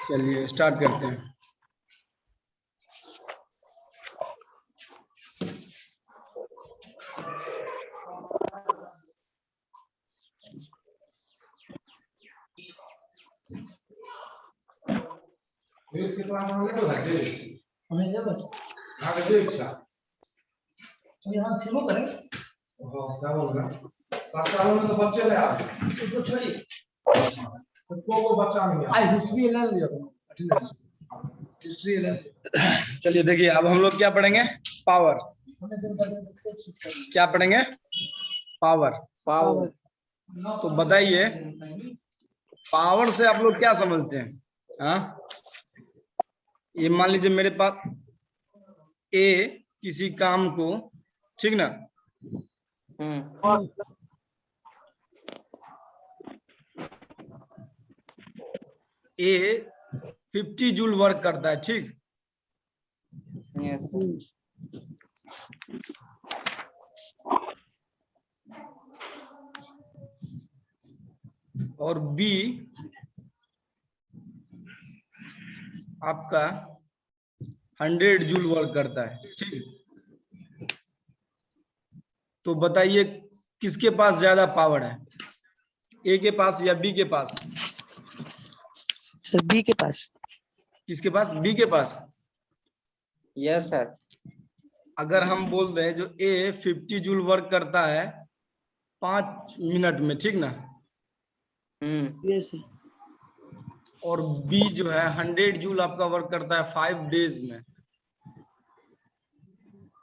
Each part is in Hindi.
चलिए स्टार्ट करते हैं। चलिए देखिए, अब हम लोग क्या पढ़ेंगे? पावर। क्या पढ़ेंगे? पावर। पावर। तो बताइए, पावर से आप लोग क्या समझते हैं? हाँ, ये मान लीजिए मेरे पास ए किसी काम को, ठीक ना, ए 50 जूल वर्क करता है, ठीक। और बी आपका 100 जूल वर्क करता है, ठीक। तो बताइए किसके पास ज्यादा पावर है, ए के पास या बी के पास? सर बी के पास। किसके पास? बी के पास। Yes sir. अगर हम बोल रहे हैं जो ए 50 जूल वर्क करता है 5 मिनट में, ठीक ना, यस सर। और बी जो है 100 जूल आपका वर्क करता है 5 डेज में,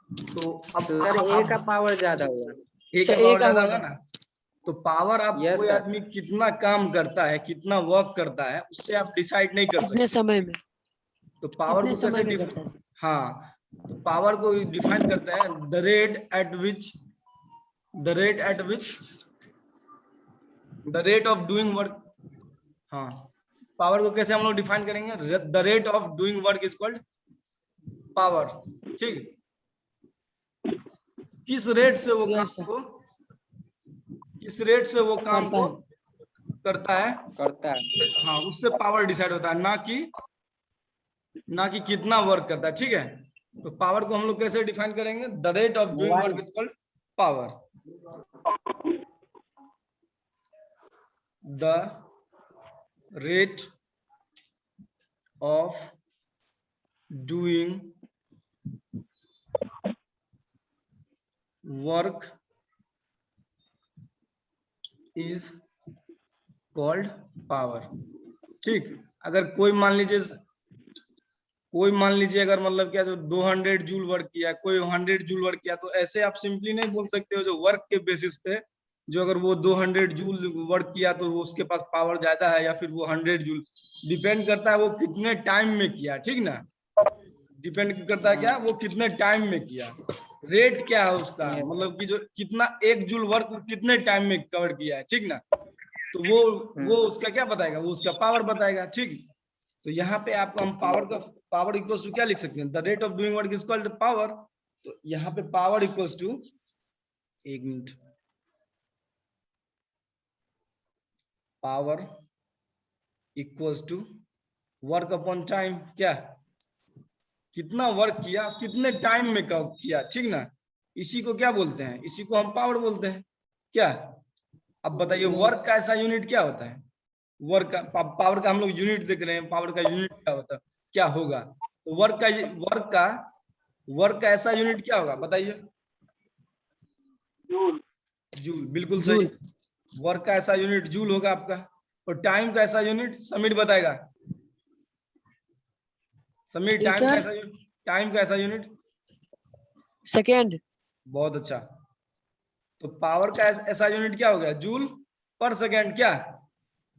तो अब सर ए का पावर ज्यादा होगा। ए का पावर ज्यादा होगा ना। तो पावर आप Yes, कोई sir. आदमी कितना काम करता है, कितना वर्क करता है, उससे आप डिसाइड नहीं कर सकते कितने समय में। तो पावर को कैसे हाँ, तो पावर को डिफाइन करता है the rate at of doing work. हाँ, पावर को कैसे हम लोग डिफाइन करेंगे? The rate of doing work is called power, ठीक। किस रेट से वो काम को, किस रेट से वो काम को करता है, हाँ, उससे पावर डिसाइड होता है, ना कि कितना वर्क करता है, ठीक है। तो पावर को हम लोग कैसे डिफाइन करेंगे? The rate of doing work is called power. The rate of doing work is called power, ठीक। अगर कोई मान लीजिए अगर मतलब क्या जो 200 जूल वर्क किया, कोई 100 जूल वर्क किया, तो ऐसे आप सिंपली नहीं बोल सकते हो जो वर्क के बेसिस पे, जो अगर वो 200 जूल वर्क किया तो वो उसके पास पावर ज्यादा है या फिर वो 100 जूल। डिपेंड करता है वो कितने टाइम में किया, ठीक ना। डिपेंड करता है क्या, वो कितने टाइम में किया, रेट क्या है उसका, मतलब कि जो कितना 1 जूल वर्क कितने टाइम में कवर किया है, ठीक ना। तो वो उसका क्या बताएगा? वो उसका पावर बताएगा, ठीक। तो यहाँ पे आपको हम पावर इक्वल्स टू क्या लिख सकते हैं? The rate of doing work is called power. तो यहाँ पे पावर इक्वल्स टू, एक minute, power equals to work upon time. क्या? कितना वर्क किया, कितने टाइम में किया, ठीक ना। इसी को क्या बोलते हैं? इसी को हम पावर बोलते हैं, क्या। अब बताइए वर्क का ऐसा यूनिट क्या होता है? वर्क का, पावर का हम लोग यूनिट देख रहे हैं, पावर का यूनिट क्या होता है, क्या होगा? तो वर्क का ऐसा यूनिट क्या होगा, बताइए? जूल, बिल्कुल सही। वर्क का ऐसा यूनिट जूल होगा आपका। और टाइम का ऐसा यूनिट समीर बताएगा। समीर, टाइम का ऐसा यूनिट सेकेंड। बहुत अच्छा। तो पावर का ऐसा यूनिट क्या हो गया? जूल पर सेकेंड, क्या,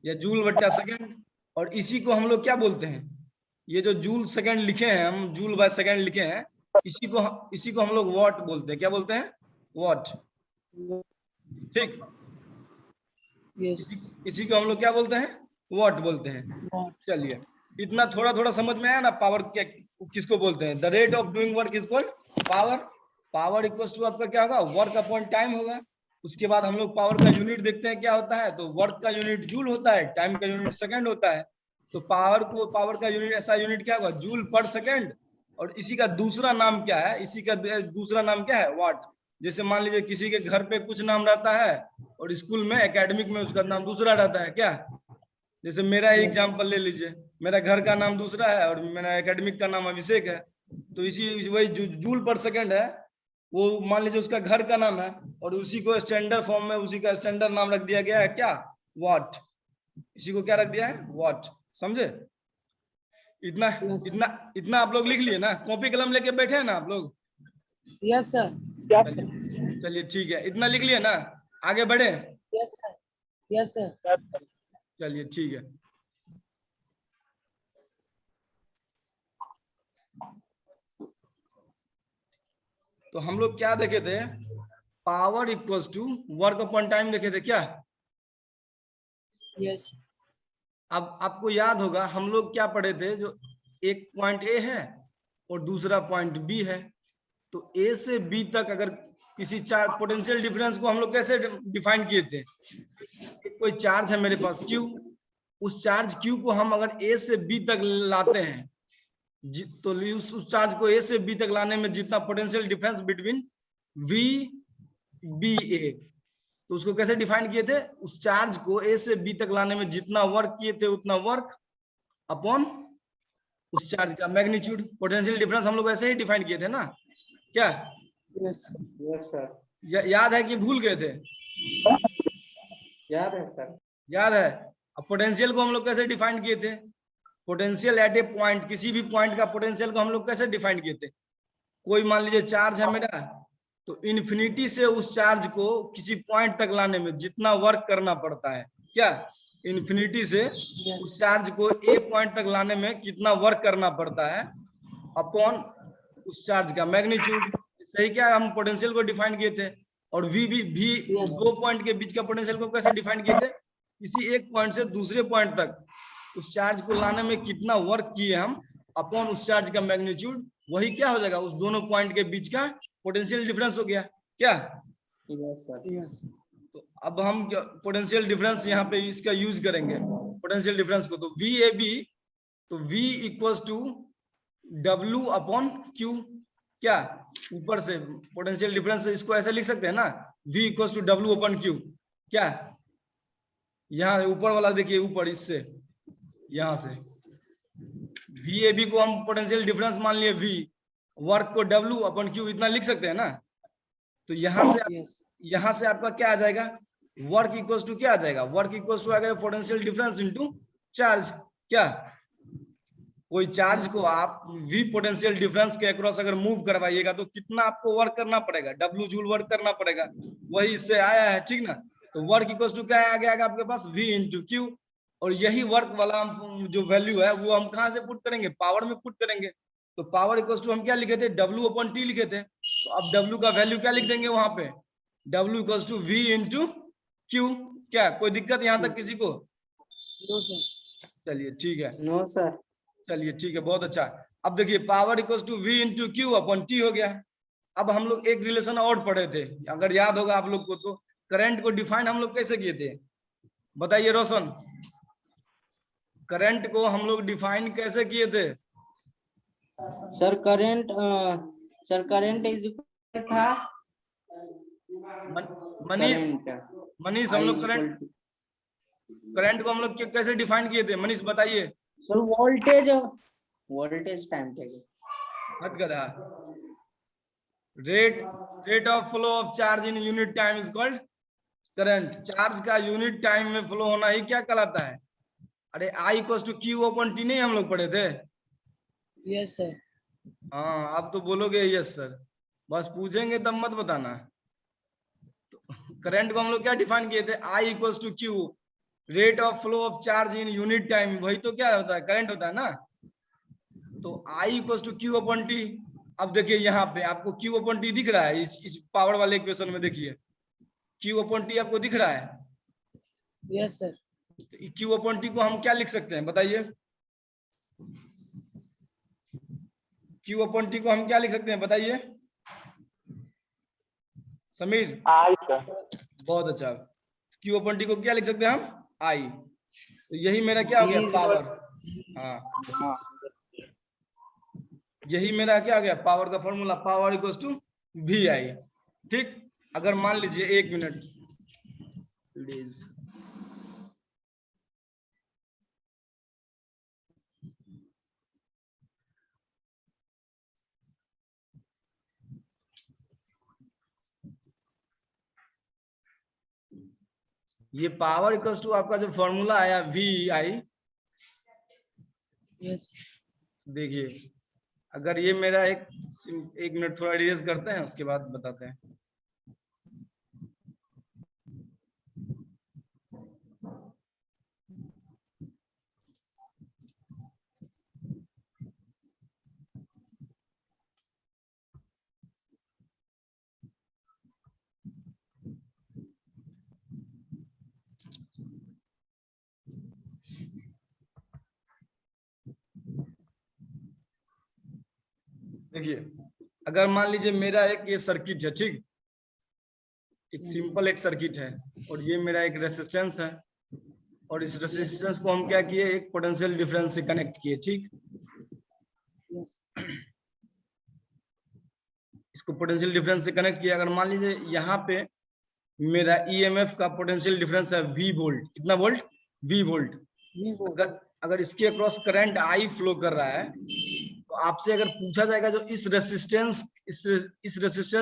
या जूल बट्टा सेकेंड। और इसी को हम लोग क्या बोलते हैं? ये जो जूल सेकेंड लिखे हैं हम, जूल बाय सेकेंड लिखे हैं, इसी को हम लोग वॉट बोलते हैं। क्या बोलते हैं? वॉट, ठीक। इसी को हम लोग क्या बोलते हैं? वॉट बोलते हैं। चलिए, इतना थोड़ा थोड़ा समझ में आया ना? पावर क्या, किसको बोलते हैं? The rate of doing work is called power. Power equals to आपका क्या होगा? वर्क अपॉन टाइम होगा। उसके बाद हम लोग पावर का यूनिट देखते हैं क्या होता है, तो वर्क का यूनिट जूल होता है, टाइम का यूनिट सेकंड होता है। तो पावर का यूनिट ऐसा यूनिट क्या होगा, जूल पर सेकंड। और इसी का दूसरा नाम क्या है, इसी का दूसरा नाम क्या है, वाट। जैसे मान लीजिए किसी के घर पे कुछ नाम रहता है और स्कूल में एकेडमिक में उसका नाम दूसरा रहता है क्या। जैसे मेरा एग्जाम्पल ले लीजिए, मेरा घर का नाम दूसरा है और मेरा एकेडमिक का नाम अभिषेक है। तो इसी वही जूल पर सेकंड है, वो मान लीजिए उसका घर का नाम है, और उसी को स्टैंडर्ड फॉर्म में उसी का स्टैंडर्ड नाम रख दिया गया है क्या, वाट। इसी को क्या रख दिया है, वाट। समझे? इतना इतना इतना आप लोग लिख लिए ना, कॉपी कलम लेके बैठे हैं ना आप लोग? Yes sir. चलिए ठीक है, इतना लिख लिए ना, आगे बढ़े? Yes sir. Yes sir. चलिए ठीक है। तो हम लोग क्या देखे थे, power equals to work upon time देखे थे क्या। यस। अब आपको याद होगा हम लोग क्या पढ़े थे, जो एक पॉइंट ए है और दूसरा पॉइंट बी है, तो ए से बी तक अगर किसी चार्ज पोटेंशियल डिफरेंस को हम लोग कैसे डिफाइन किए थे, कोई चार्ज है मेरे पास क्यू, उस चार्ज क्यू को हम अगर ए से बी तक लाते हैं, तो उस चार्ज को ए से बी तक लाने में जितना potential difference between V B A, तो उसको कैसे डिफाइन किए थे, उस चार्ज को ए से बी तक लाने में जितना वर्क किए थे उतना वर्क अपॉन उस चार्ज का मैग्नीट्यूड। पोटेंशियल डिफरेंस हम लोग ऐसे ही डिफाइन किए थे ना क्या। Yes sir. याद है कि भूल गए थे? याद है सर। याद है। अब पोटेंशियल को हम लोग कैसे डिफाइन किए थे, पोटेंशियल एट ए पॉइंट, किसी भी पॉइंट का पोटेंशियल को हम लोग कैसे डिफाइन किए थे, कोई मान लीजिए चार्ज है मेरा, तो इन्फिनिटी से उस चार्ज को किसी पॉइंट तक लाने में जितना वर्क करना पड़ता है क्या, इन्फिनिटी से उस चार्ज को ए पॉइंट तक लाने में कितना वर्क करना पड़ता है अपॉन उस चार्ज का मैग्नीट्यूड। सही क्या हम पोटेंशियल को डिफाइन किए थे। और वी दो पॉइंट के बीच का पोटेंशियल को कैसे डिफाइन किए थे, किसी एक पॉइंट से दूसरे पॉइंट तक उस चार्ज को लाने में कितना वर्क किए हम अपॉन उस चार्ज का मैग्नीट्यूड, वही क्या हो जाएगा, उस दोनों पॉइंट के बीच का पोटेंशियल डिफरेंस हो गया क्या। Yes sir. यस। तो अब हम पोटेंशियल डिफरेंस यहाँ पे इसका यूज करेंगे पोटेंशियल डिफरेंस को, तो वी ए बी, तो V equals to W upon Q क्या, ऊपर से पोटेंशियल डिफरेंस इसको ऐसे लिख सकते हैं ना, V equals to W upon Q क्या, यहाँ ऊपर वाला देखिए, ऊपर इससे यहाँ से VAB को हम पोटेंशियल डिफरेंस मान लिए V, वर्क को W अपॉन Q इतना लिख सकते हैं ना। तो यहाँ से आपका क्या आ जाएगा, वर्क इक्वल्स टू क्या आ जाएगा, वर्क इक्वल्स टू आ गया पोटेंशियल डिफरेंस इनटू चार्ज क्या। कोई चार्ज को आप V पोटेंशियल डिफरेंस के अक्रॉस अगर मूव करवाइएगा तो कितना आपको वर्क करना पड़ेगा, W जूल वर्क करना पड़ेगा, वही इससे आया है ठीक ना। तो वर्क इक्वल्स टू क्या आ गया आपके पास, V इंटू Q, और यही वर्क वाला जो वैल्यू है वो हम कहाँ से पुट करेंगे, पावर में पुट करेंगे। तो पावर इक्वल्स टू हम क्या लिखे थे, W अपॉन T लिखे थे, तो अब W का वैल्यू क्या लिख देंगे वहां पे, W equals to V into Q क्या। कोई दिक्कत यहाँ तक किसी को? No sir. चलिए ठीक है। No sir. चलिए ठीक है, बहुत अच्छा। अब देखिए power equals to V into Q upon T हो गया। अब हम लोग एक रिलेशन और पढ़े थे, अगर याद होगा आप लोग को, तो करंट को डिफाइन हम लोग कैसे किए थे, बताइए रोशन। करंट को हम लोग डिफाइन कैसे किए थे? सर करंट इज था मनीष हम लोग करंट को हम लोग कैसे डिफाइन किए थे, मनीष बताइए। Sir voltage time table. मत गधा। Rate of flow of charge in unit time is called current. Charge का यूनिट टाइम में फ्लो होना ही क्या कहलाता है, अरे I equals to Q upon T नहीं हम लोग पढ़े थे? Yes sir. हाँ अब तो बोलोगे यस सर, बस पूछेंगे तब मत बताना। तो करंट को हम लोग क्या डिफाइन किए थे, I equals to Q, rate of flow of charge in unit time, वही तो क्या होता है, करंट होता है ना। तो I equals to Q upon T। अब देखिए यहाँ पे आपको Q अपॉन T दिख रहा है, इस पावर वाले इक्वेशन में देखिए Q अपॉन T आपको दिख रहा है। Yes sir. Q upon T को हम क्या लिख सकते हैं बताइए, Q अपॉन T को हम क्या लिख सकते हैं बताइए समीर। बहुत अच्छा। Q अपन T को क्या लिख सकते हैं हम? I। तो यही मेरा क्या हो गया? पावर। हाँ, यही मेरा क्या हो गया? पावर का formula. Power equals to VI। ठीक। अगर मान लीजिए 1 मिनट प्लीज, ये पावर इक्वल्स टू आपका जो फॉर्मूला आया VI, यस देखिए अगर ये मेरा एक मिनट थोड़ा इरेज करते हैं, उसके बाद बताते हैं। देखिए अगर मान लीजिए मेरा एक ये सर्किट है, ठीक, एक सिंपल एक सर्किट है, और ये मेरा एक रेसिस्टेंस है, और इस रेसिस्टेंस को हम क्या किए? एक पोटेंशियल डिफरेंस से कनेक्ट किए, ठीक। यस इसको पोटेंशियल डिफरेंस से कनेक्ट किया। अगर मान लीजिए यहाँ पे मेरा EMF का पोटेंशियल डिफरेंस है V वोल्ट। कितना वोल्ट? V volt. अगर इसके अक्रॉस करंट I फ्लो कर रहा है, तो आपसे अगर पूछा जाएगा जो इस रेसिस्टेंस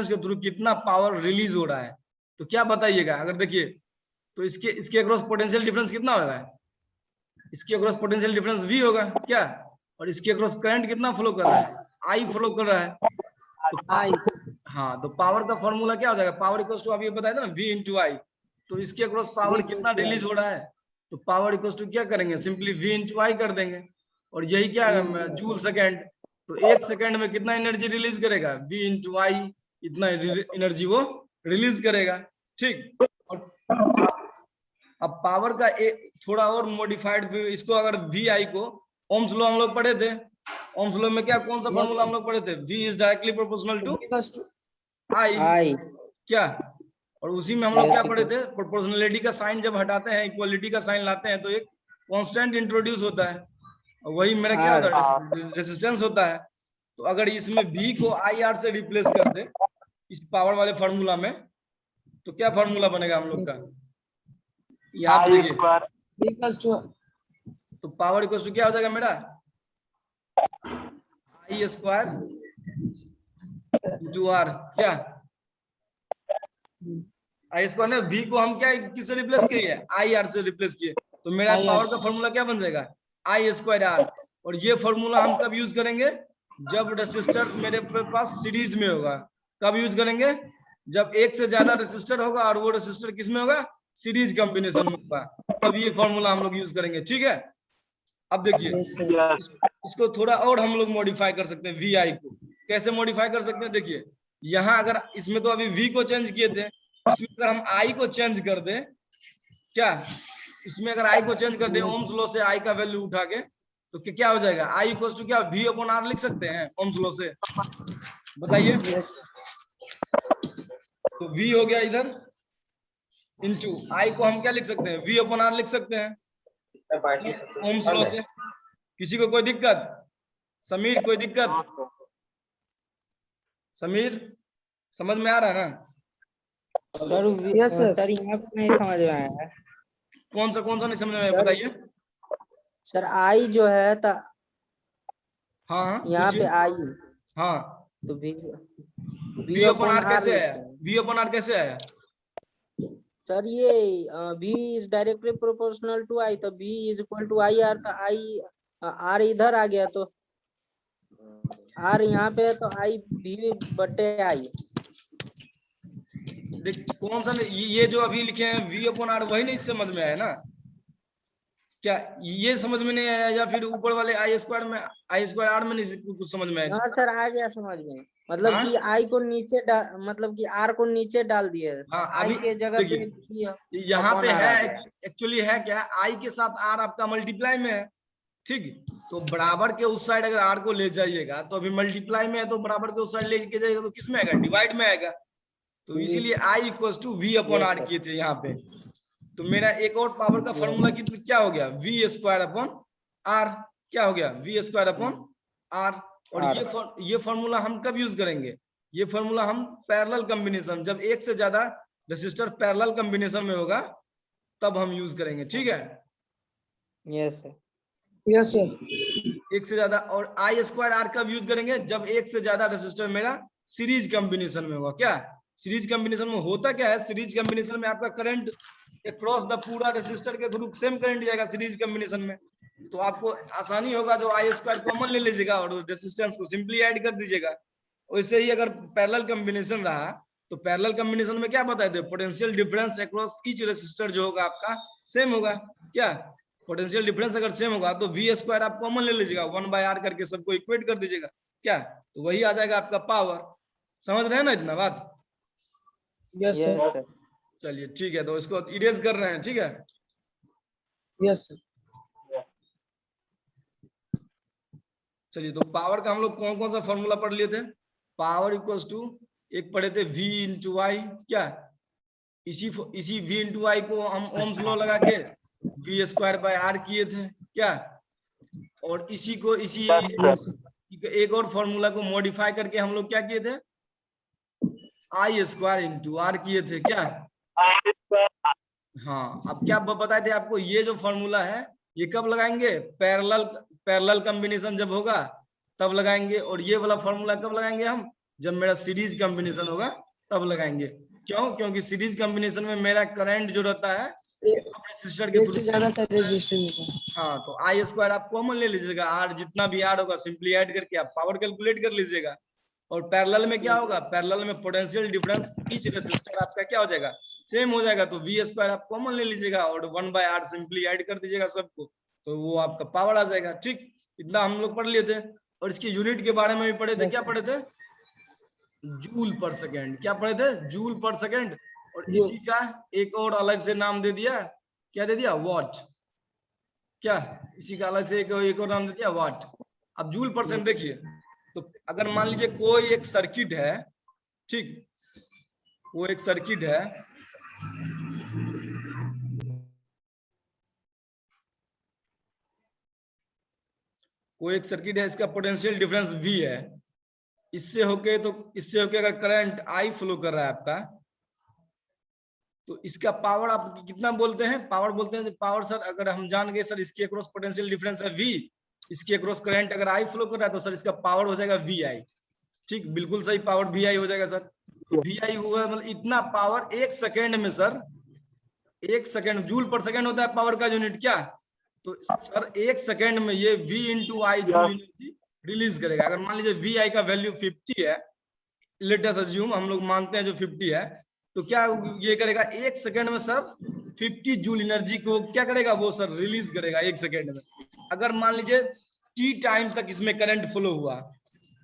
के थ्रू कितना पावर रिलीज हो रहा है, तो क्या बताइएगा? अगर देखिए तो इसके अक्रॉस पोटेंशियल डिफरेंस कितना होगा? इसके अक्रॉस पोटेंशियल डिफरेंस V होगा क्या? और इसके अक्रॉस करंट कितना फ्लो कर रहा है? I फ्लो कर रहा है। तो हाँ, तो पावर का फॉर्मूला क्या हो जाएगा? पावर इक्वल्स टू, आप ये बताया था ना, V इंटू I। तो इसके अक्रॉस पावर कितना रिलीज हो रहा है? तो पावर इक्वल्स टू क्या करेंगे? सिंपली V इंटू I कर देंगे। और यही क्या है? Joule second. तो 1 सेकेंड में कितना एनर्जी रिलीज करेगा? V into I। इतना एनर्जी वो रिलीज करेगा, ठीक। और अब पावर का थोड़ा और मॉडिफाइड, इसको अगर VI को ओम्स लॉ हम लोग पढ़े थे। ओम्स लॉ में क्या, कौन सा फॉर्मूला हम लोग पढ़े थे? V is directly proportional to I। क्या? और उसी में हम लोग क्या पढ़े थे? प्रोपोर्शनलिटी का साइन जब हटाते हैं, इक्वालिटी का साइन लाते हैं, तो एक कांस्टेंट इंट्रोड्यूस होता है, और वही मेरा क्या होता है? रेजिस्टेंस होता है। तो अगर इसमें V को IR से रिप्लेस कर दे इस पावर वाले फॉर्मूला में, तो क्या फॉर्मूला बनेगा हम लोग का? यहाँ पे देखिए, तो पावर इक्वल टू क्या हो जाएगा मेरा? I square into R। क्या I स्क्वायर ने V को हम क्या किससे रिप्लेस किए? IR से रिप्लेस किए। तो मेरा पावर का फॉर्मूला क्या बन जाएगा? I square R। और ये फॉर्मूला हम कब यूज करेंगे? जब रेसिस्टर्स मेरे पास सीरीज में होगा। कब यूज करेंगे? जब एक से ज्यादा रेसिस्टर होगा और वो रेसिस्टर किस में होगा? सीरीज कॉम्बिनेशन में होगा, तब ये फॉर्मूला हम लोग यूज करेंगे, ठीक है। अब देखिए इसको थोड़ा और हम लोग मॉडिफाई कर सकते हैं। VI को कैसे मॉडिफाई कर सकते हैं? देखिए यहाँ अगर इसमें तो अभी V को चेंज किए थे, इसमें अगर हम I को चेंज कर दे, क्या इसमें अगर I को चेंज कर दे ओम्स लॉ से I का वैल्यू उठा के, तो क्या हो जाएगा? I इक्वल्स टू क्या V अपॉन R लिख सकते हैं ओम्स लॉ से? बताइए। तो V हो गया इधर, इंटू I को हम क्या लिख सकते हैं? V अपॉन R लिख सकते हैं ओम्स लॉ से। किसी को कोई दिक्कत? समीर कोई दिक्कत? समीर समझ में आ रहा है ना? सर यहाँ पे नहीं समझ में आया। कौन सा नहीं समझ में आया? बताइए सर। I जो है तो हाँ यहाँ पे I, हाँ, तो V अपॉन R कैसे आया? V अपॉन R कैसे आया? सर ये V is directly proportional to I, तो V is equal to IR, तो I R इधर आ गया, तो R यहाँ पे है, तो I V बटे I। देख कौन सा ये जो अभी लिखे हैं V अपॉन R, वही नहीं समझ में आया ना? क्या ये समझ में नहीं आया, या फिर ऊपर वाले I स्क्वायर R में नहीं कुछ समझ में आया? हाँ सर आ गया समझ में। मतलब कि I को नीचे मतलब कि R को नीचे डाल दिया। हाँ, I के जगह पे यहाँ पे है एक्चुअली है क्या? I के साथ R आपका मल्टीप्लाई में है, ठीक। तो बराबर के उस साइड अगर R को ले जाइएगा, तो अभी मल्टीप्लाई में है, तो बराबर के उस साइड लेके जाइएगा तो किस में आएगा? डिवाइड में आएगा। तो इसीलिए I equal to V upon Yes, R sir. किए थे यहाँ पे। तो मेरा एक और पावर का फॉर्मूला क्या हो गया, V स्क्वायर अपॉन R, क्या हो गया, V स्क्वायर अपॉन R। और R. ये फॉर्मूला हम कब यूज करेंगे, ये फॉर्मूला हम पैरेलल कॉम्बिनेशन, जब एक से ज्यादा रेसिस्टर पैरेलल कॉम्बिनेशन में होगा तब हम यूज करेंगे, ठीक है। Yes, sir. Yes sir. एक से ज्यादा। और I स्क्वायर R कब यूज करेंगे, जब एक से ज्यादा रेसिस्टर मेरा सीरीज कॉम्बिनेशन में होगा। क्या सीरीज कॉम्बिनेशन में होता क्या है, सीरीज कॉम्बिनेशन में आपका करंट अक्रॉस द पूरा रेसिस्टर के थ्रू सेम करंट जाएगा सीरीज कॉम्बिनेशन में, तो आपको आसानी होगा, जो I स्क्वायर कॉमन ले लीजिएगा और रेसिस्टेंस को सिंपली ऐड कर दीजिएगा। वैसे ही अगर पैरेलल कॉम्बिनेशन रहा तो पैरेलल कॉम्बिनेशन में क्या बताए थे, potential difference across each resistor जो होगा आपका सेम होगा। क्या पोटेंशियल डिफरेंस अगर सेम होगा तो V स्क्वायर आप कॉमन ले लीजिएगा, 1/R करके सबको इक्वेट कर दीजिएगा, क्या तो वही आ जाएगा आपका पावर। समझ रहे हैं ना इतना बात। Yes Yes, sir. sir. चलिए ठीक है, तो इसको इरेज कर रहे हैं, ठीक है। Yes sir. चलिए, तो पावर का हम लोग कौन कौन सा फॉर्मूला पढ़ लिए थे, पावर इक्वल्स टू, एक पढ़े थे V इंटू आई, क्या इसी V इंटू आई को हम ओम्स लॉ लगा के V स्क्वायर बाय R किए थे, क्या और इसी को एक और फॉर्मूला को मॉडिफाई करके हम लोग क्या किए थे, I स्क्वायर इंटू R किए थे, क्या। हाँ, अब क्या बताए थे आपको, ये जो फॉर्मूला है ये कब लगाएंगे, पैरेलल कॉम्बिनेशन जब होगा तब लगाएंगे, और ये वाला फॉर्मूला कब लगाएंगे हम, जब मेरा सीरीज कॉम्बिनेशन होगा तब लगाएंगे। क्यों, क्योंकि सीरीज कॉम्बिनेशन में मेरा करंट जो रहता है रेसिस्टर के थ्रू ज्यादा रेजिस्टेंस। हाँ, तो I स्क्वायर आप कॉमन ले लीजिएगा, R जितना भी R होगा सिंपली ऐड करके आप पावर कैलकुलेट कर लीजिएगा। और पैरेलल में क्या होगा, पैरेलल में पोटेंशियल डिफरेंस ईच रेसिस्टर आपका क्या हो जाएगा, सेम हो जाएगा, तो V स्क्वायर आप कॉमन ले लीजिएगा और 1/R सिंपली ऐड कर दीजिएगा सबको, तो वो आपका पावर आ जाएगा। ठीक, इतना हम लोग पढ़ लिए थे। और इसकी यूनिट के बारे में भी पढ़े थे, क्या पढ़े थे, जूल पर सेकेंड, क्या पढ़े थे, जूल पर सेकेंड। और इसी का एक और अलग से नाम दे दिया, क्या दे दिया, वॉट, क्या इसी का अलग से एक और नाम दे दिया, वाट। अब जूल परसेंट देखिए, तो अगर मान लीजिए कोई एक सर्किट है, ठीक, वो एक सर्किट है, कोई एक सर्किट है, इसका पोटेंशियल डिफरेंस V है, इससे होके अगर करंट I फ्लो कर रहा है आपका, तो इसका पावर आप कितना बोलते हैं, पावर बोलते हैं पावर। सर अगर हम जान गए सर इसके अक्रॉस पोटेंशियल डिफरेंस है V, इसके अक्रॉस करंट अगर I फ्लो कर रहा है, तो सर इसका पावर हो जाएगा VI। ठीक, बिल्कुल सही, पावर VI हो जाएगा सर। तो VI हुआ मतलब इतना पावर एक सेकेंड में सर, एक सेकेंड, जूल पर सेकेंड होता है पावर का यूनिट, क्या। तो सर एक सेकेंड में ये V इंटू आई जूल एनर्जी रिलीज करेगा। अगर मान लीजिए VI का वैल्यू 50 है, लेट अस अज्यूम, हम लोग मानते हैं जो 50 है, तो क्या ये करेगा एक सेकेंड में सर 50 जूल एनर्जी को क्या करेगा, वो सर रिलीज करेगा एक सेकेंड में। अगर मान लीजिए T टाइम तक इसमें करंट फ्लो हुआ,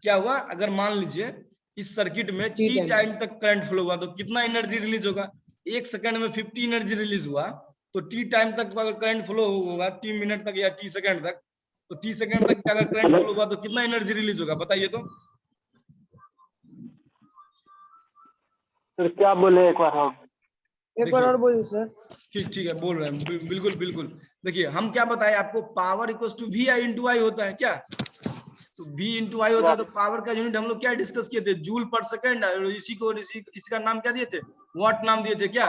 क्या हुआ, अगर मान लीजिए इस सर्किट में T टाइम तक करंट फ्लो हुआ, तो कितना एनर्जी रिलीज होगा, एक सेकंड में 50 एनर्जी रिलीज हुआ, तो T टाइम तक अगर करंट फ्लो होगा, T मिनट तक या T सेकंड तक, तो T सेकंड तक अगर करंट फ्लो हुआ तो कितना एनर्जी रिलीज होगा, बताइए तो। सर क्या बोले एक बार, एक बार और बोलिए सर। ठीक है, बोल रहे हैं, बिल्कुल बिल्कुल। देखिए हम क्या बताए आपको, power equal to VI into I होता है, क्या, तो V इंटू आई होता है। तो पावर का यूनिट हम लोग क्या डिस्कस किए थे, जूल पर सेकंड, और इसका नाम क्या दिए थे, वाट नाम दिए थे, क्या।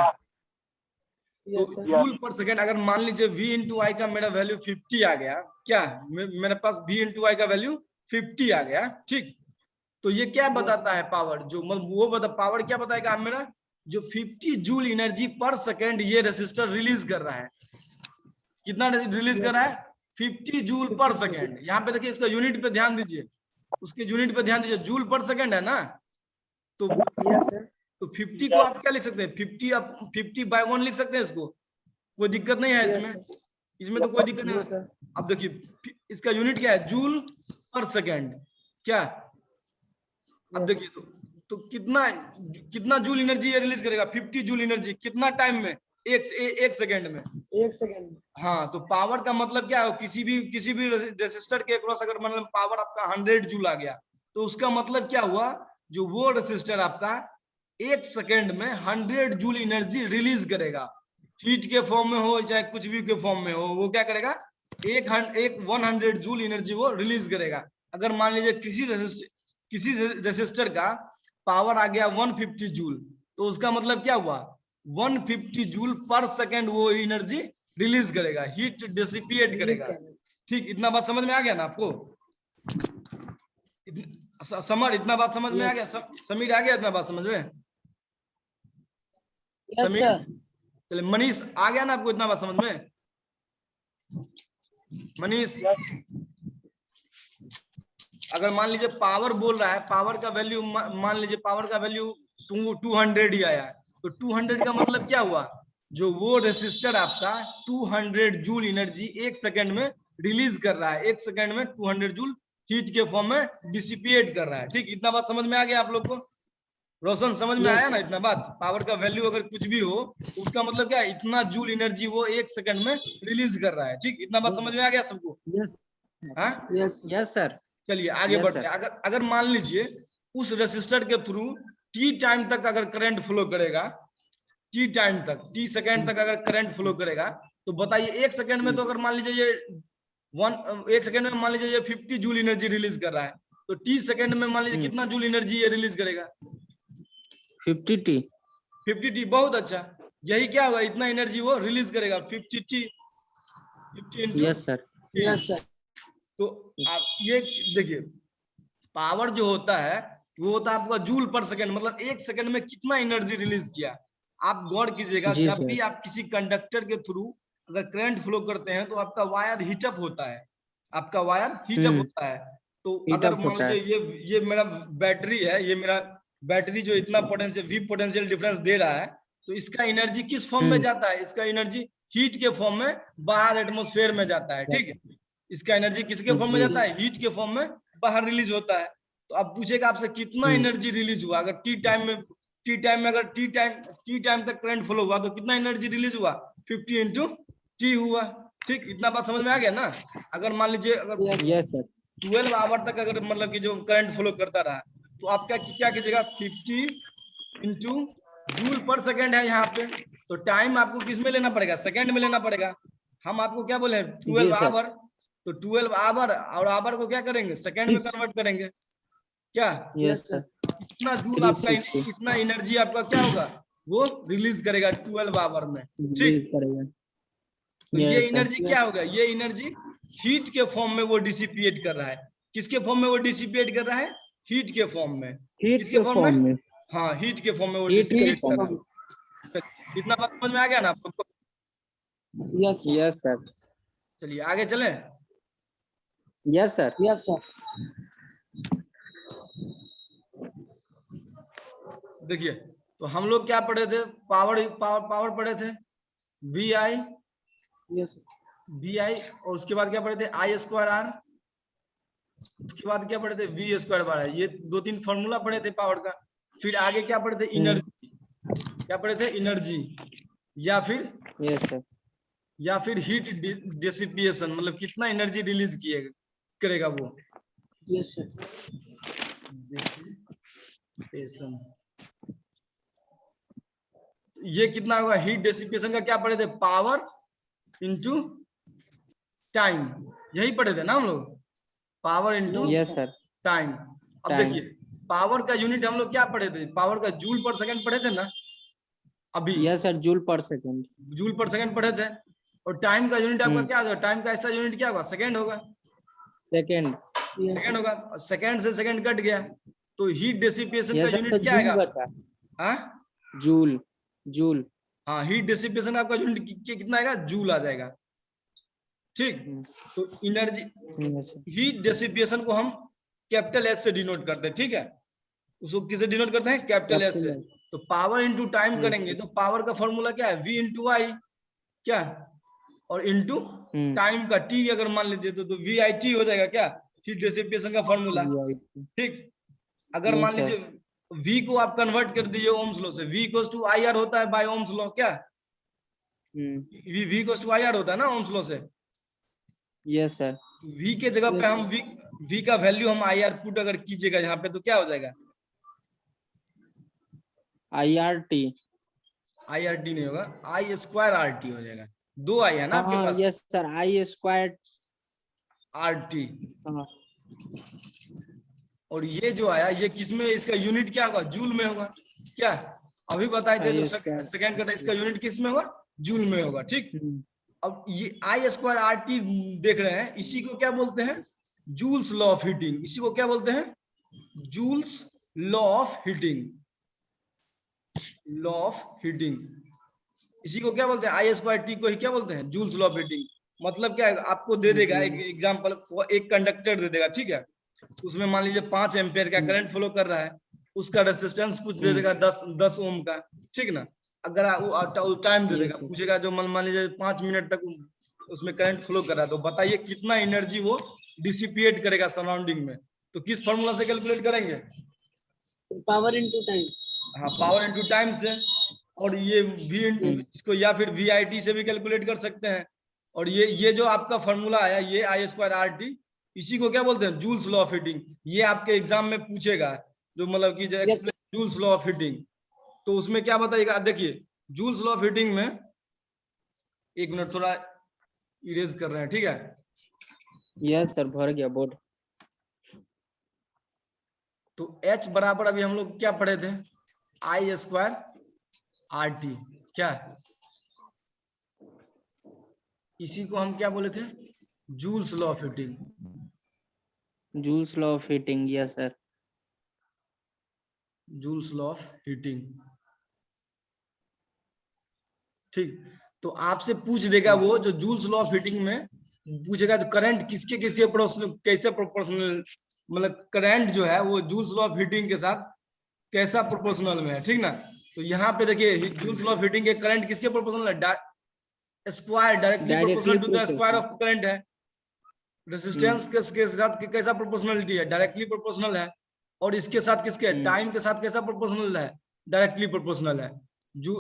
तो जूल पर सेकंड, अगर मान लीजिए V इंटू आई का मेरा वैल्यू 50 आ गया, क्या मेरे पास V इंटू आई का वैल्यू 50 आ गया, ठीक। तो ये क्या बताता है पावर, जो वो पावर क्या बताएगा आप, मेरा जो 50 जूल एनर्जी पर सेकंड ये रेसिस्टर रिलीज कर रहा है, कितना रिलीज कर रहा है, 50 जूल पर सेकंड। यहाँ पे देखिए इसका यूनिट पे ध्यान दीजिए, उसके यूनिट पे ध्यान दीजिए, जूल पर सेकंड है ना, तो 50 को आप क्या लिख सकते हैं, 50/1 लिख सकते हैं इसको, कोई दिक्कत नहीं है इसमें तो कोई दिक्कत नहीं है। अब देखिए इसका यूनिट क्या है, जूल पर सेकंड, क्या। अब देखिए तो कितना जूल एनर्जी ये रिलीज करेगा, 50 जूल एनर्जी, कितना टाइम में, एक सेकंड में, एक सेकंड। हाँ, तो पावर का मतलब क्या है, किसी भी रेसिस्टर के अक्रॉस अगर मतलब पावर आपका 100 जूल आ गया, तो उसका मतलब क्या हुआ, जो वो रेसिस्टर आपका 1 सेकेंड में 100 जूल एनर्जी रिलीज करेगा, हीट के फॉर्म में हो चाहे कुछ भी के फॉर्म में हो, वो क्या करेगा, एक 100 जूल एनर्जी वो रिलीज करेगा। अगर मान लीजिए किसी रेसिस्टर का पावर आ गया 150 जूल, तो उसका मतलब क्या हुआ, 150 जूल पर सेकेंड वो एनर्जी रिलीज करेगा, हीट डिसिपिएट करेगा। ठीक, इतना बात समझ में आ गया ना आपको? समर, इतना बात समझ में आ गया? समीर आ गया इतना बात समझ में? Yes Sameer, sir. चले मनीष आ गया ना आपको इतना बात समझ में? मनीष, अगर मान लीजिए पावर बोल रहा है, पावर का वैल्यू मान लीजिए पावर का वैल्यू 200 ही आया, तो 200 का मतलब क्या हुआ, जो वो रेसिस्टर आपका 200 जूल एनर्जी 1 सेकेंड में रिलीज कर रहा है, 1 सेकेंड में 200 जूल हीट के फॉर्म में डिसिपिएट कर रहा है। ठीक, इतना बात समझ में आ गया आप लोग को? रोशन समझ में आया ना इतना बात? पावर का वैल्यू अगर कुछ भी हो, उसका मतलब क्या है, इतना जूल एनर्जी वो 1 सेकेंड में रिलीज कर रहा है। ठीक, इतना बात समझ में आ गया सबको? हाँ, यस सर। चलिए आगे Yes, बढ़ते हैं। अगर मान लीजिए उस रेसिस्टर के थ्रू टी टाइम तक अगर करंट फ्लो करेगा, टी टाइम तक, टी सेकेंड तक अगर करंट फ्लो करेगा, तो बताइए 1 सेकेंड में, तो अगर मान लीजिए ये 1 सेकेंड में मान लीजिए ये 50 जूल एनर्जी रिलीज कर रहा है, तो टी सेकेंड में मान लीजिए कितना जूल एनर्जी ये रिलीज करेगा? 50 टी। 50 टी, बहुत अच्छा। यही क्या होगा, इतना एनर्जी वो रिलीज करेगा, 50 T, 50 into. Yes sir. Yes sir. तो आप ये देखिए, पावर जो होता है वो होता है आपका जूल पर सेकंड, मतलब 1 सेकंड में कितना एनर्जी रिलीज किया। आप गौर कीजिएगा, जी जब सर। भी आप किसी कंडक्टर के थ्रू अगर करंट फ्लो करते हैं, तो आपका वायर हीटअप होता है, आपका वायर हीटअप होता है। तो अगर हीटअप मान होता है। लीजिए ये मेरा बैटरी है, ये मेरा बैटरी जो इतना पोटेंशियल वी पोटेंशियल डिफरेंस दे रहा है, तो इसका एनर्जी किस फॉर्म में जाता है, इसका एनर्जी हीट के फॉर्म में बाहर एटमोस्फेयर में जाता है। ठीक है, इसका एनर्जी किसके फॉर्म में जी। जाता है, हीट के फॉर्म में बाहर रिलीज होता है। तो अब पूछेगा आपसे कितना एनर्जी रिलीज हुआ, अगर टी टाइम में अगर टी टाइम तक करंट फ्लो हुआ, तो कितना एनर्जी रिलीज हुआ, 50 इंटू टी हुआ। ठीक, इतना बात समझ में आ गया ना? अगर मान लीजिए अगर यस सर। 12 आवर तक अगर मतलब कि जो करंट फ्लो करता रहा, तो आप क्या कीजिएगा, 50 इंटू जूल पर सेकेंड है यहाँ पे, तो टाइम आपको किस में लेना पड़ेगा, सेकेंड में लेना पड़ेगा। हम आपको क्या बोले, 12 आवर, तो 12 आवर और आवर को क्या करेंगे, सेकेंड में कन्वर्ट करेंगे क्या? Yes sir. इतना जूल आपका, इतना एनर्जी आपका क्या होगा, वो रिलीज करेगा 12 आवर में। ठीक, करेगा। तो ये एनर्जी क्या होगा, ये एनर्जी हीट के फॉर्म में वो डिसिपिएट कर रहा है। किसके फॉर्म में वो डिसिपिएट कर रहा है, हीट के फॉर्म में। किसके फॉर्म में? हाँ, हीट के फॉर्म में वो डिसिपेट कर रहा है। इतना बात समझ में आ गया ना आपको? Yes yes sir. चलिए आगे चलें। Yes sir. Yes sir. देखिए, तो हम लोग क्या पढ़े थे, पावर पढ़े थे, वी आई, यस वी आई, और उसके बाद क्या पढ़े थे, आई स्क्वायर आर, उसके बाद क्या पढ़े थे, वी स्क्वायर बार है। ये 2-3 फॉर्मूला पढ़े थे पावर का। फिर आगे क्या पढ़े थे, एनर्जी, क्या पढ़े थे, एनर्जी, या फिर यस सर। या फिर हीट डिसिपिएशन, मतलब कितना एनर्जी रिलीज करेगा वो। Yes sir. डिसिपिएशन, ये कितना होगा, हीट डिसिपिएशन का क्या पढ़े थे, पावर इनटू टाइम, यही पढ़े थे ना हम लोग, power into yes sir. Time. अब देखिए, पावर का यूनिट हम लोग क्या पढ़े थे, पावर का जूल पर सेकंड पढ़े थे ना अभी? यस सर, जूल पर सेकंड। जूल पर सेकंड पढ़े थे। और टाइम का यूनिट आपका क्या होगा, टाइम का ऐसा यूनिट क्या होगा, सेकंड होगा, सेकंड होगा। सेकंड से सेकंड कट गया, तो हीट डिसिपिएशन का यूनिट क्या आएगा, हाँ जूल। जूल। हाँ, हीट डिसिपिएशन का आपका यूनिट कितना आएगा, जूल आ जाएगा। ठीक, तो एनर्जी, हीट डिसिपिएशन को हम कैपिटल एस से डिनोट करते हैं। ठीक है, उसको किसे डिनोट करते हैं, कैपिटल एस से। तो पावर इनटू टाइम करेंगे, तो पावर का फॉर्मूला क्या है, वी इंटू आई, क्या, और इनटू टाइम का टी अगर मान लीजिए, तो वी आई टी हो जाएगा क्या, हीट डिसिपिएशन का फॉर्मूला। ठीक, अगर मान लीजिए v को आप कन्वर्ट कर दीजिए ओम्स लॉ से, v equals to I R होता है बाय ओम्स लॉ, क्या v equals to I R होता है ना ओम्स लॉ से। Yes sir. v के जगह पे हम v का वैल्यू हम आई आर पुट अगर कीजिएगा यहाँ पे, तो क्या हो जाएगा, IRT। IRT नहीं होगा, I स्क्वायर RT हो जाएगा। 2 I है ना आपके हाँ पास, yes sir, I square. RT। हाँ और ये जो आया ये किसमें, इसका यूनिट क्या होगा, जूल में होगा क्या, अभी बताए थे जो I स्क्वायर। सेकंड का था, इसका यूनिट किस में होगा, जूल में होगा। ठीक, अब ये I स्क्वायर RT देख रहे हैं, इसी को क्या बोलते हैं, जूल्स लॉ ऑफ हीटिंग। इसी को क्या बोलते हैं, joules law of heating, law of heating. इसी को क्या बोलते हैं, I स्क्वायर T को ही क्या बोलते हैं, जूल्स लॉ ऑफ हीटिंग। मतलब क्या है, आपको दे देगा एक एग्जांपल, एक कंडक्टर दे देगा, ठीक है, उसमें मान लीजिए 5 एम्पियर का करंट फ्लो कर रहा है, उसका रेजिस्टेंस कुछ दे देगा 10 ओम का, ठीक ना। अगर वो टाइम दे देगा, पूछेगा जो मान लीजिए 5 मिनट तक उसमें करंट फ्लो कर रहा है, तो बताइए कितना एनर्जी वो डिसिपिएट करेगा सराउंडिंग में। तो किस फॉर्मूला से कैलकुलेट करेंगे, पावर इनटू टाइम। हाँ, पावर इनटू टाइम से। और ये V इसको या फिर VIT से भी कैलकुलेट कर सकते हैं। और ये जो आपका फॉर्मूला आया, ये I स्क्वायर RT, इसी को क्या बोलते हैं, जूल्स लॉ ऑफ हीटिंग। ये आपके एग्जाम में पूछेगा, जो मतलब कि जो जूल्स लॉ ऑफ हीटिंग, तो उसमें क्या बताइएगा, देखिए जूल्स लॉ ऑफ हीटिंग में, एक मिनट थोड़ा इरेज कर रहे हैं, ठीक है। यस सर, भर गया बोर्ड। तो H बराबर अभी हम लोग क्या पढ़े थे, I स्क्वायर RT, क्या, इसी को हम क्या बोले थे, joules law of heating, joules law of heating. Yes sir. Joules law of heating. ठीक, तो आपसे पूछ देगा वो, जो जूल्स लॉ ऑफ हीटिंग में पूछेगा, जो करंट किसके किसके कैसे प्रोपोर्शनल, मतलब करंट जो है वो जूल्स लॉ ऑफ हीटिंग के साथ कैसा प्रोपोर्शनल में है, ठीक ना। तो यहाँ पे देखिए जूल्स लॉ ऑफ हीटिंग के करंट किसके प्रोपोर्शनल है, square, directly proportional to the square of current है। रेजिस्टेंस के साथ कैसा प्रोपोर्शनलिटी है, डायरेक्टली प्रोपोर्शनल है। और इसके साथ किसके, टाइम के साथ कैसा प्रोपोर्शनल है, डायरेक्टली प्रोपोर्शनल है। जो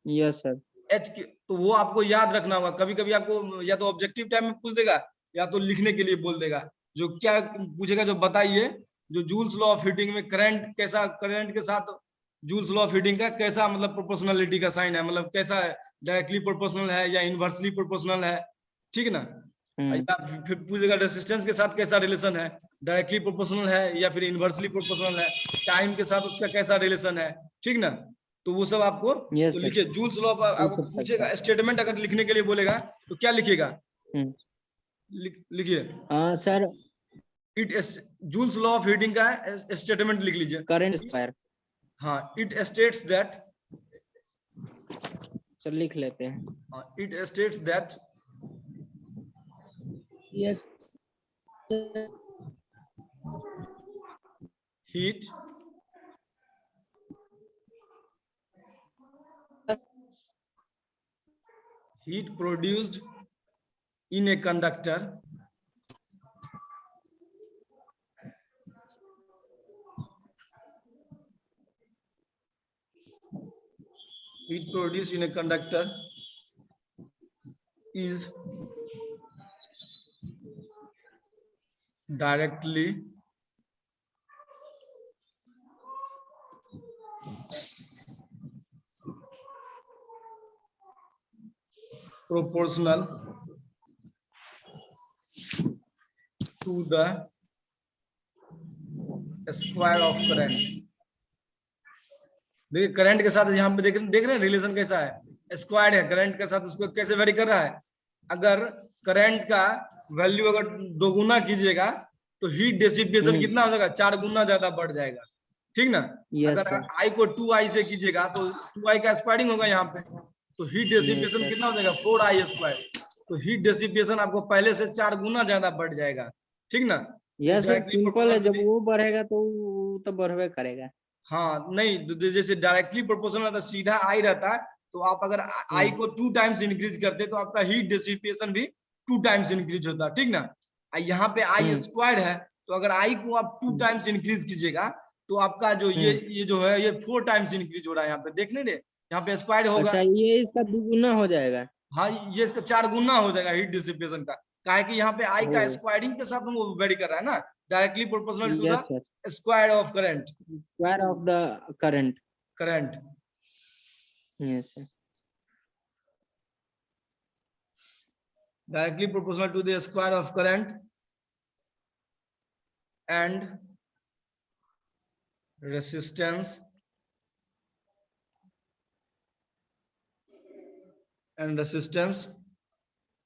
यस सर। H के, तो वो आपको याद रखना होगा। कभी कभी आपको या तो ऑब्जेक्टिव टाइम में पूछ देगा, या तो लिखने के लिए बोल देगा। जो क्या पूछेगा, जो बताइए, जो जूल्स लॉ ऑफ हीटिंग में करंट कैसा, करंट के साथ जूल्स लॉ ऑफ हीटिंग का कैसा मतलब प्रोपोर्शनलिटी का साइन है, मतलब कैसा है, डायरेक्टली प्रोपोर्शनल है या इनवर्सली प्रोपोर्शनल है, ठीक ना। या फिर पूछेगा रेजिस्टेंस के साथ कैसा रिलेशन है, डायरेक्टली प्रोपोर्शनल है या फिर इनवर्सली प्रोपोर्शनल है, टाइम के साथ उसका कैसा रिलेशन है, ठीक ना। तो वो सब आपको यस तो सर। लिखिए, जूल्स लॉ आपको पूछेगा, स्टेटमेंट अगर लिखने के लिए बोलेगा तो क्या लिखिएगा, लिखिए sir, it joules law of heating का स्टेटमेंट लिख लीजिए, करंट स्क्वायर। हाँ, इट स्टेट्स दैट, चल लिख लेते हैं। It states that yes heat produced in a conductor is directly proportional to the square of current। देखिए करंट के साथ यहाँ पे देख रहे हैं रिलेशन कैसा है, स्क्वायर है करंट के साथ, उसको कैसे वेरी कर रहा है। अगर करंट का वैल्यू अगर 2 गुना कीजिएगा तो हीट डिसिपेशन कितना हो जाएगा, 4 गुना ज्यादा बढ़ जाएगा, ठीक ना। अगर आई को 2i से कीजिएगा तो 2i का स्क्वायरिंग होगा यहाँ पे, तो हीट डिसिपेशन कितना हो जाएगा, 4i स्क्वायर। तो हीट डिसिपेशन आपको पहले से 4 गुना ज्यादा बढ़ जाएगा, ठीक ना। यस सर, सिंपल है, जब वो बढ़ेगा तो बढ़वे करेगा। हाँ नहीं, जैसे डायरेक्टली प्रोपोर्शनल रहता, सीधा आई रहता है, तो आप अगर आई को 2 टाइम्स इंक्रीज करते तो आपका हीट डिसिपेशन भी 2 टाइम्स इंक्रीज होता, ठीक ना। यहाँ पे आई स्क्वायर है, तो अगर आई को आप 2 टाइम्स इंक्रीज कीजिएगा तो आपका जो ये जो है ये 4 टाइम्स इंक्रीज हो रहा है। यहाँ पे देखने दे, यहाँ पे स्क्वायर होगा। अच्छा, ये इसका 2 गुना हो जाएगा। हाँ, ये इसका 4 गुना हो जाएगा हीट डिसिपेशन का, काहे कि यहाँ पे आई का स्क्वायरिंग के साथ वो वेरी कर रहा है ना, directly proportional to the square of current, square of the current. Yes, sir. Directly proportional to the square of current and resistance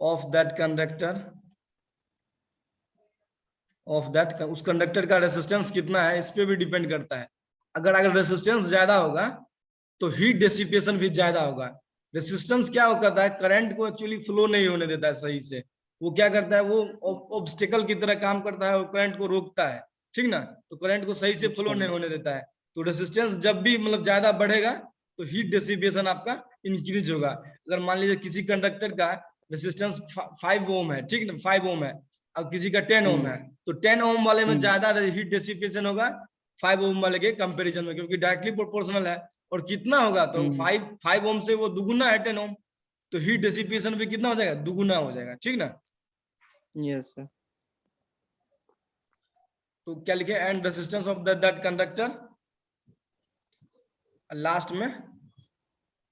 of that conductor उस कंडक्टर का रेसिस्टेंस कितना है इस पे भी डिपेंड करता है। अगर रेसिस्टेंस ज्यादा होगा तो हीट डेसिपेशन भी ज्यादा होगा। रेसिस्टेंस क्या करता है, करंट को एक्चुअली फ्लो नहीं होने देता है सही से, वो क्या करता है, वो ऑब्स्टिकल की तरह काम करता है, वो करंट को रोकता है, ठीक ना, तो करंट को सही से फ्लो नहीं होने देता है। तो रेसिस्टेंस जब भी मतलब ज्यादा बढ़ेगा तो हीट डेसिपेशन आपका इंक्रीज होगा। अगर मान लीजिए किसी कंडक्टर का रेसिस्टेंस 5 ओम है, ठीक ना, 5 ओम है, अब किसी का 10 ओम है, तो 10 ओम वाले में ज्यादा हीट डेसिपेशन होगा 5 ओम वाले के कंपैरिजन में, क्योंकि डायरेक्टली प्रोपोर्शनल है। और कितना होगा, तो 5 ओम से वो दुगुना है 10 ओम, तो हीट डेसिपेशन भी कितना हो जाएगा, दुगुना हो जाएगा, ठीक ना। Yes, sir. तो क्या लिखे, and resistance of that conductor, last में,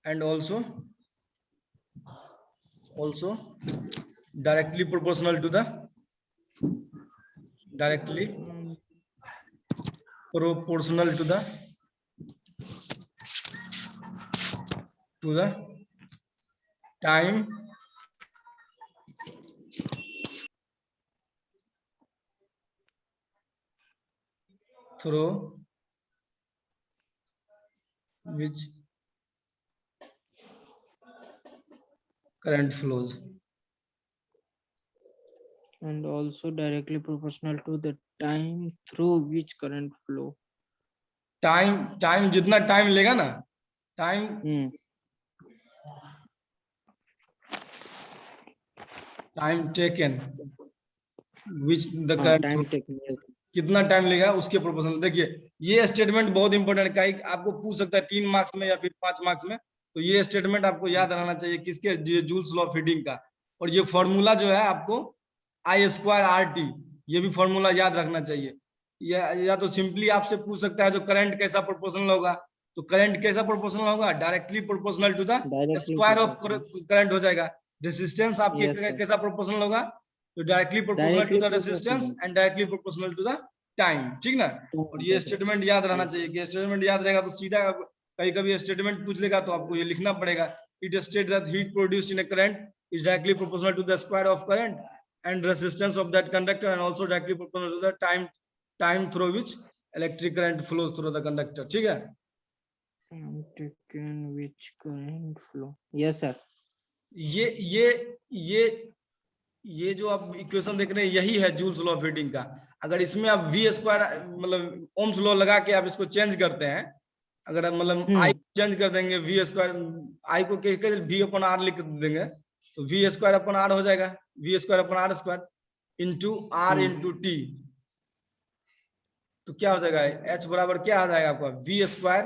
and also directly proportional to the time through which current flows, And also directly proportional to the time through which current flow. Time जितना टाइम लेगा ना, time taken which the current, कितना टाइम लेगा उसके प्रोपोर्शनल। देखिए ये स्टेटमेंट बहुत इंपॉर्टेंट है, आपको पूछ सकता है 3 मार्क्स में या फिर 5 मार्क्स में, तो ये स्टेटमेंट आपको याद रहना चाहिए किसके, जूल्स लॉ ऑफ हीटिंग का। और ये फॉर्मूला जो है आपको I²RT, ये भी फॉर्मूला याद रखना चाहिए। या तो सिंपली आपसे पूछ सकता है जो करंट कैसा प्रोपोर्शनल होगा, तो करंट कैसा प्रोपोर्शनल होगा, directly proportional to the square of current हो जाएगा। रेसिस्टेंस आपके कैसा प्रोपोर्शनल होगा, तो directly proportional to the resistance and directly proportional to the time, ठीक ना। और ये स्टेटमेंट याद रहना चाहिए, कि स्टेटमेंट याद रहेगा तो सीधा कभी स्टेटमेंट पूछ लेगा तो आपको ये लिखना पड़ेगा, it state that heat produced in a current is directly proportional to the square of current and resistance of that conductor, and also directly proportional to the time through which electric current flows through the conductor, ठीक है। which current flow, yes sir। ये जो आप इक्वेशन देख रहे हैं यही है जूल्स लॉ ऑफ हीटिंग का। अगर इसमें आप v स्क्वायर मतलब ओम्स लॉ लगा के आप इसको चेंज करते हैं, अगर मतलब I चेंज कर देंगे, v स्क्वायर I को कैसे v/r लिख देंगे, तो v स्क्वायर अपन r हो जाएगा, v square upon r square into r into T, तो क्या हो जाएगा, h बराबर क्या आ जाएगा आपका, v square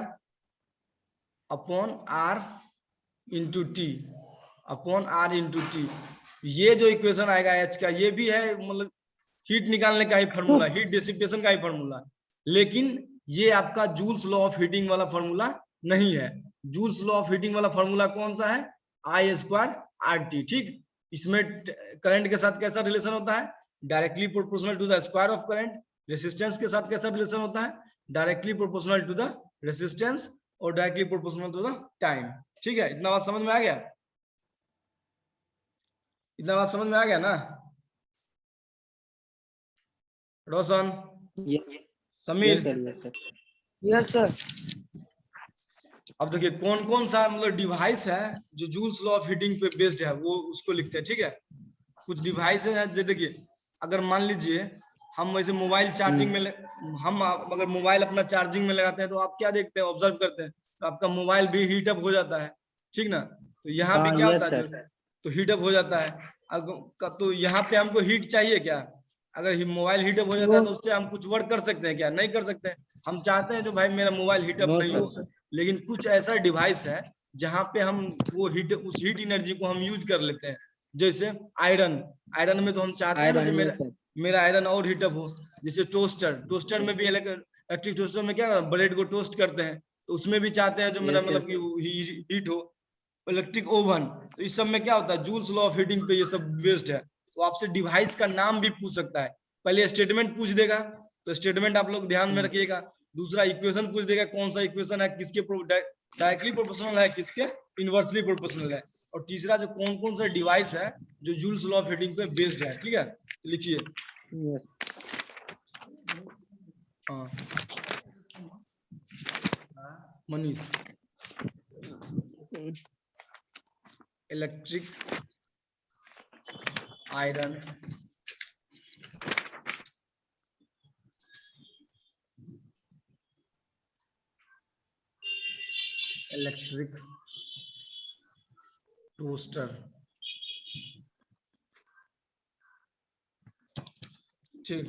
upon r into T upon r into T. ये जो इक्वेशन आएगा h का, ये भी है मतलब हीट निकालने का ही फॉर्मूला, हीट डिसिपेशन का ही फॉर्मूला, लेकिन ये आपका जूल्स लॉ ऑफ हीटिंग वाला फॉर्मूला नहीं है। जूल्स लॉ ऑफ हीटिंग वाला फॉर्मूला कौन सा है, I²RT, ठीक। इसमें करंट के साथ कैसा रिलेशन होता है, directly proportional to the square of current. Resistance के साथ कैसा रिलेशन होता है, directly proportional to the resistance और directly proportional to the time, ठीक है। इतना बात समझ में आ गया, इतना बात समझ में आ गया ना रोशन, समीर? Yes sir. अब देखिए कौन कौन सा मतलब डिवाइस है जो जूल्स लॉ ऑफ हीटिंग पे बेस्ड है, वो उसको लिखते हैं, ठीक है। कुछ डिवाइस है, देखिए अगर मान लीजिए हम वैसे मोबाइल चार्जिंग में हम अगर मोबाइल अपना चार्जिंग में लगाते हैं तो आप क्या देखते हैं, ऑब्जर्व करते हैं, तो आपका मोबाइल भी हीट अप हो जाता है, ठीक ना। तो यहाँ पे क्या होता है, तो हीट अप हो जाता है। अब तो यहाँ पे हमको हीट चाहिए क्या, अगर मोबाइल हीट अप हो जाता है तो उससे हम कुछ वर्क कर सकते हैं क्या, नहीं कर सकते। हम चाहते हैं जो भाई मेरा मोबाइल हीट अप नहीं हो, लेकिन कुछ ऐसा डिवाइस है जहाँ पे हम वो उस हीट एनर्जी को हम यूज कर लेते हैं। जैसे आयरन में तो हम चाहते हैं जो मेरा आयरन और हीट अप हो। जैसे टोस्टर में भी इलेक्ट्रिक टोस्टर में क्या ब्रेड को टोस्ट करते हैं, तो उसमें भी चाहते हैं जो मेरा Yes, मतलब कि हीट हो। इलेक्ट्रिक ओवन, तो इस सब में क्या होता है, जूल्स लॉ ऑफ हीटिंग पे ये सब बेस्ड है। तो आपसे डिवाइस का नाम भी पूछ सकता है। पहले स्टेटमेंट पूछ देगा, तो स्टेटमेंट आप लोग ध्यान में रखिएगा। दूसरा इक्वेशन पूछ देगा, कौन सा इक्वेशन है, किसके डायरेक्टली प्रोपोर्शनल है, किसके इनवर्सली प्रोपोर्शनल है। और तीसरा जो कौन कौन सा डिवाइस है जो जूल्स लॉ ऑफ हीटिंग पे बेस्ड है। ठीक है, लिखिए। yes. हाँ Manish, electric iron electric toaster, ठीक,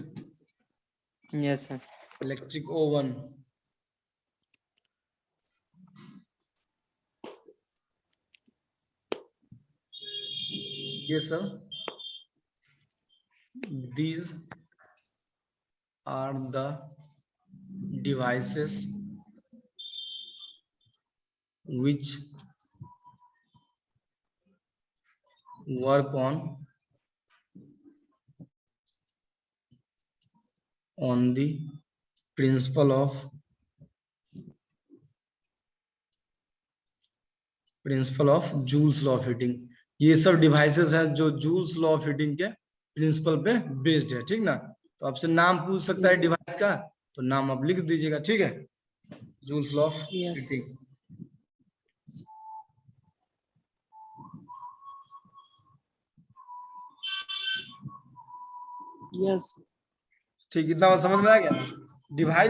Yes, sir. इलेक्ट्रिक ओवन, ये सब these are the devices which work on the principle of joules law of heating. ये सब डिवाइसेस हैं जो जूल्स लॉ ऑफ हीटिंग के प्रिंसिपल पे बेस्ड है। ठीक ना, तो आपसे नाम पूछ सकता है डिवाइस का, तो नाम आप लिख दीजिएगा। ठीक है, joules law of Yes. Heating. Yes. ठीक, इतना बात समझ में आ गया। डिवाइस